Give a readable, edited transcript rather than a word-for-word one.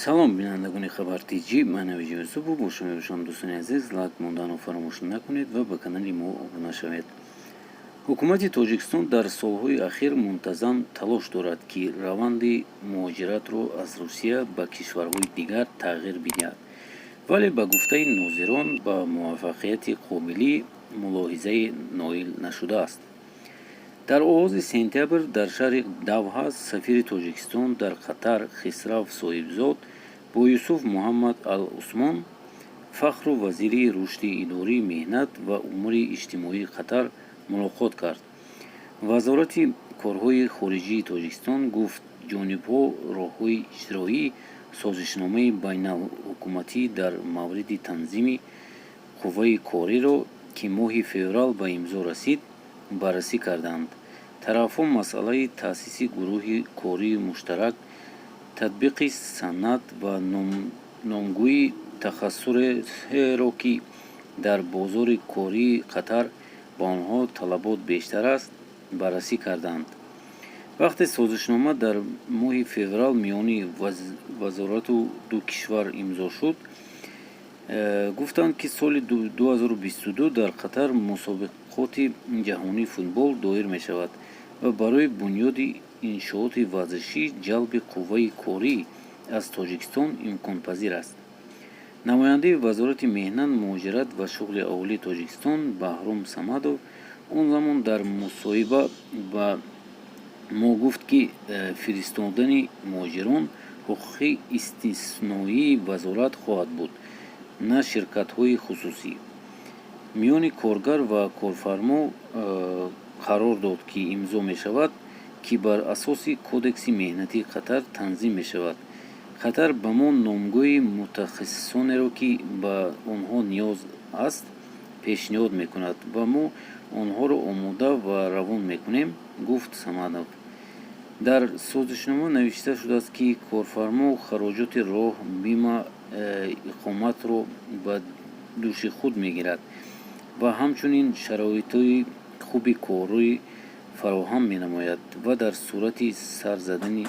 салом бинандагони хабар-тиҷӣ, ман навиҷи юсуфу бо шумо мебошам. Дӯстони азиз, лайк монданро фаромӯш накунед ва ба канали мо обуна шавед. ҳукумати тоҷикистон дар солҳои ахир мунтазам талош дорад, ки раванди муҳоҷиратро аз Русия ба кишварҳои дигар тағйир бидиҳад, вале ба гуфтаи нозирон ба муваффақияти қобилӣ мулоҳизае ноил нашудааст. дар оғози сентябр дар шаҳри давҳа сафири тоҷикистон дар қатар хисрав соҳибзод бо Юсуф Муҳаммад Ал-Усмон, фахру вазири рушди идорӣ, меҳнат ва умури иҷтимоии Қатар мулоқот кард. вазорати корҳои хориҷии Тоҷикистон гуфт, ҷонибҳо роҳҳои иҷроии созишномаи байналҳукуматӣ дар мавриди танзими қувваи кориро, ки моҳи феврал ба имзо расид, баррасӣ карданд. тарафҳо масъалаи таъсиси гурӯҳи кории муштарак, татбиқи санъат ва номгӯии тахассусеро, ки дар бозори кории Қатар ба онҳо талабот бештар аст, баррасӣ карданд. вақте созишнома дар моҳи феврал миёни вазорату ду кишвар имзо шуд, гуфтанд, ки соли 2022 дар Қатар мусобиқоти ҷаҳонии футбол доир мешавад ва барои бунёди иншооти варзишӣ ҷалби қувваи корӣ аз Тоҷикистон имконпазир аст. намояндаи вазорати меҳнат, муҳоҷират ва шуғли аҳолии Тоҷикистон Баҳром Самадов он замон дар мусоҳиба ба мо гуфт, ки фиристодани муҳоҷирон ҳуқуқи истисноии вазорат хоҳад буд, на ширкатҳои хусусӣ. миёни коргар ва корфармо қарор дод, ки имзо мешавад, ки бар асоси кодекси меҳнатии Қатар танзим мешавад. Қатар ба мо номгӯи мутахассисонеро, ки ба онҳо ниёз аст, пешниҳод мекунад ва мо онҳоро омода ва равон мекунем, гуфт Самадов. дар созишнома навишта шудааст, ки корфармо хароҷоти роҳ, бима, иқоматро ба дӯши худ мегирад ва ҳамчунин шароитҳои хуби корӣ фароҳам менамояд ва дар сурати сар задани